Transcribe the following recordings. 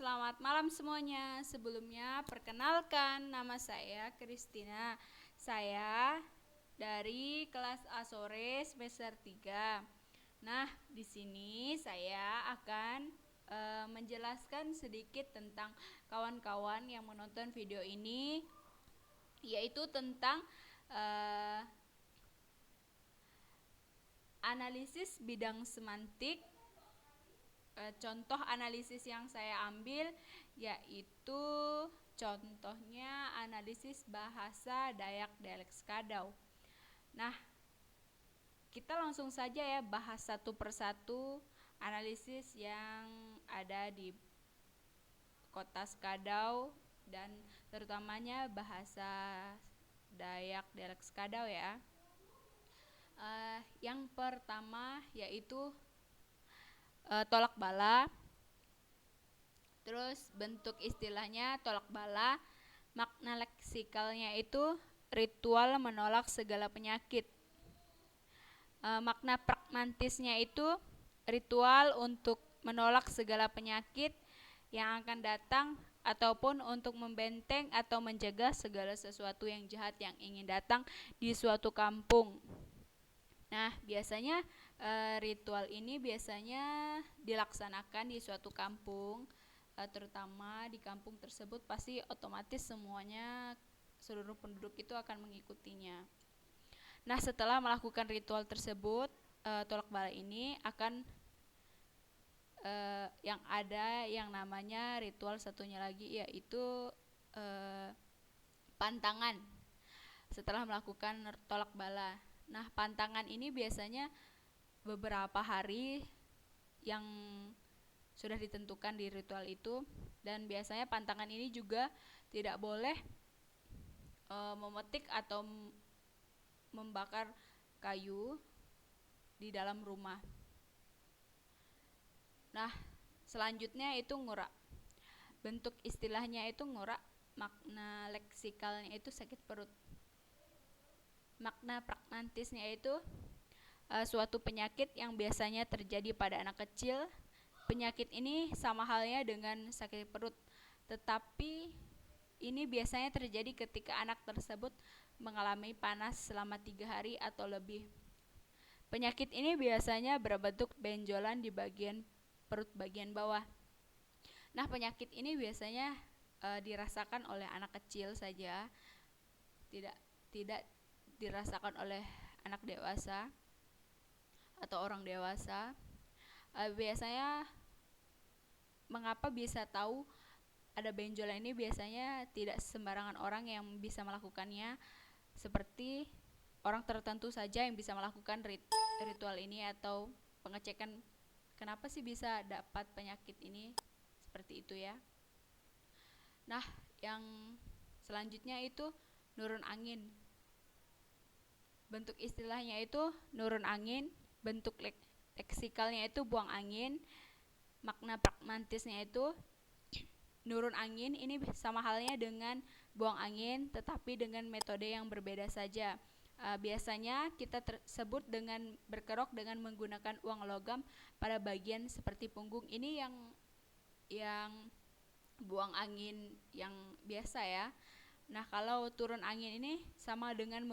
selamat malam semuanya. Sebelumnya, perkenalkan nama saya Kristina. Saya dari kelas A sore semester 3. Nah, di sini saya akan menjelaskan sedikit tentang kawan-kawan yang menonton video ini, yaitu tentang analisis bidang semantik. Contoh analisis yang saya ambil yaitu contohnya analisis bahasa Dayak dialek Skadau. Nah, kita langsung saja ya bahas satu persatu analisis yang ada di kota Skadau dan terutamanya bahasa Dayak dialek Skadau ya. Yang pertama yaitu tolak bala. Terus bentuk istilahnya tolak bala, makna leksikalnya itu ritual menolak segala penyakit. Makna pragmatisnya itu ritual untuk menolak segala penyakit yang akan datang ataupun untuk membenteng atau menjaga segala sesuatu yang jahat yang ingin datang di suatu kampung. Nah, biasanya ritual ini biasanya dilaksanakan di suatu kampung, terutama di kampung tersebut pasti otomatis semuanya, seluruh penduduk itu akan mengikutinya. Nah, setelah melakukan ritual tersebut, tolak bala ini akan yang ada yang namanya ritual satunya lagi yaitu pantangan setelah melakukan tolak bala. Nah, pantangan ini biasanya beberapa hari yang sudah ditentukan di ritual itu, dan biasanya pantangan ini juga tidak boleh memetik atau membakar kayu di dalam rumah. Nah, selanjutnya itu ngurak. Bentuk istilahnya itu ngurak, makna leksikalnya itu sakit perut. Makna pragmatisnya itu suatu penyakit yang biasanya terjadi pada anak kecil. Penyakit ini sama halnya dengan sakit perut, tetapi ini biasanya terjadi ketika anak tersebut mengalami panas selama 3 hari atau lebih. Penyakit ini biasanya berbentuk benjolan di bagian perut bagian bawah. Nah, penyakit ini biasanya dirasakan oleh anak kecil saja, tidak dirasakan oleh anak dewasa atau orang dewasa. Biasanya mengapa bisa tahu ada benjolan ini, biasanya tidak sembarangan orang yang bisa melakukannya, seperti orang tertentu saja yang bisa melakukan ritual ini atau pengecekan kenapa sih bisa dapat penyakit ini, seperti itu ya. Nah, yang selanjutnya itu nurun angin. Bentuk istilahnya itu nurun angin, bentuk leksikalnya itu buang angin, makna pragmatisnya itu nurun angin ini sama halnya dengan buang angin, tetapi dengan metode yang berbeda saja. Biasanya kita tersebut dengan berkerok dengan menggunakan uang logam pada bagian seperti punggung. Ini yang buang angin yang biasa ya. Nah, kalau turun angin ini sama dengan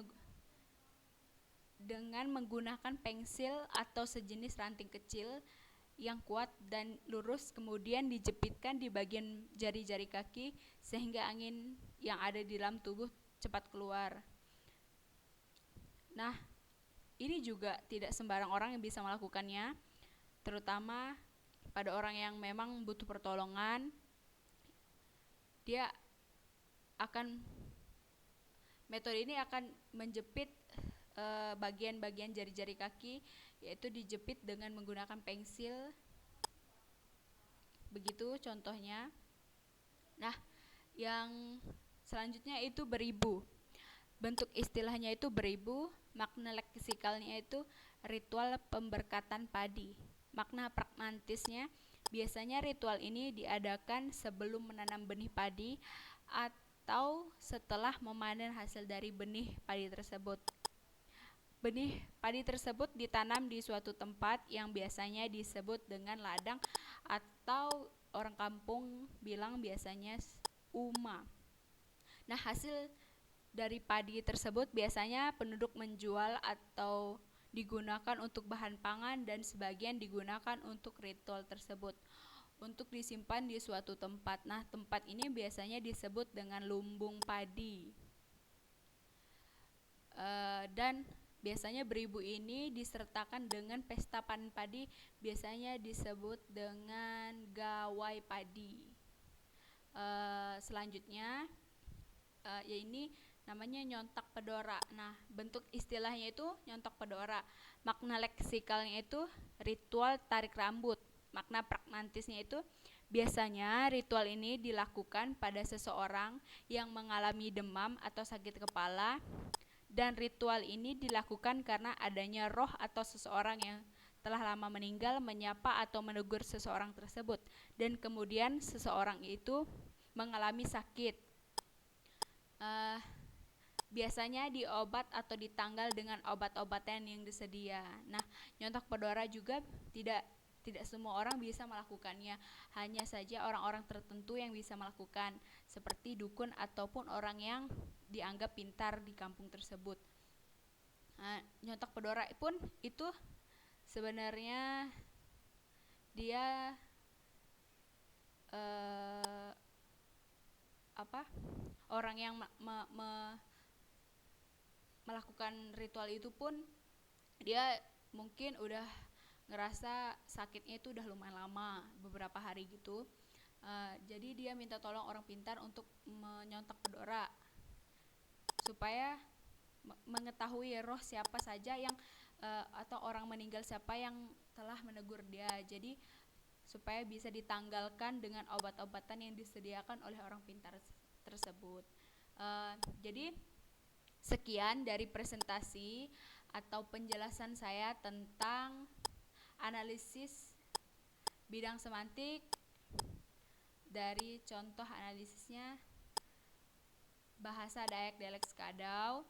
menggunakan pensil atau sejenis ranting kecil yang kuat dan lurus, kemudian dijepitkan di bagian jari-jari kaki sehingga angin yang ada di dalam tubuh cepat keluar. Nah, ini juga tidak sembarang orang yang bisa melakukannya, terutama pada orang yang memang butuh pertolongan. Metode ini akan menjepit bagian-bagian jari-jari kaki, yaitu dijepit dengan menggunakan pensil. Begitu contohnya. Nah, yang selanjutnya itu beribu. Bentuk istilahnya itu beribu, makna leksikalnya itu ritual pemberkatan padi. Makna pragmatisnya biasanya ritual ini diadakan sebelum menanam benih padi atau setelah memanen hasil dari benih padi tersebut. Benih padi tersebut ditanam di suatu tempat yang biasanya disebut dengan ladang atau orang kampung bilang biasanya uma. Nah, hasil dari padi tersebut biasanya penduduk menjual atau digunakan untuk bahan pangan dan sebagian digunakan untuk ritual tersebut untuk disimpan di suatu tempat. Nah, tempat ini biasanya disebut dengan lumbung padi. Dan biasanya beribu ini disertakan dengan pesta panen padi, biasanya disebut dengan gawai padi. Selanjutnya ya ini namanya nyontak pedora. Nah, bentuk istilahnya itu nyontak pedora. Makna leksikalnya itu ritual tarik rambut. Makna pragmatisnya itu biasanya ritual ini dilakukan pada seseorang yang mengalami demam atau sakit kepala, dan ritual ini dilakukan karena adanya roh atau seseorang yang telah lama meninggal menyapa atau menegur seseorang tersebut, dan kemudian seseorang itu mengalami sakit. Biasanya diobat atau ditanggal dengan obat-obatan yang disedia. Nah, nyontak pedora juga tidak semua orang bisa melakukannya, hanya saja orang-orang tertentu yang bisa melakukan, seperti dukun ataupun orang yang dianggap pintar di kampung tersebut. Nyontak pedora pun itu sebenarnya dia orang yang melakukan ritual itu pun dia mungkin udah ngerasa sakitnya itu udah lumayan lama, beberapa hari gitu. Jadi dia minta tolong orang pintar untuk menyontak pedora supaya mengetahui roh siapa saja yang atau orang meninggal siapa yang telah menegur dia. Jadi supaya bisa ditanggalkan dengan obat-obatan yang disediakan oleh orang pintar tersebut. Jadi sekian dari presentasi atau penjelasan saya tentang analisis bidang semantik dari contoh analisisnya bahasa Dayak Dialek Skadau.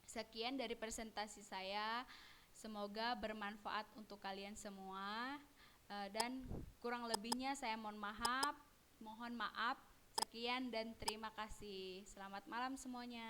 Sekian dari presentasi saya, semoga bermanfaat untuk kalian semua, dan kurang lebihnya saya mohon maaf. Sekian dan terima kasih. Selamat malam semuanya.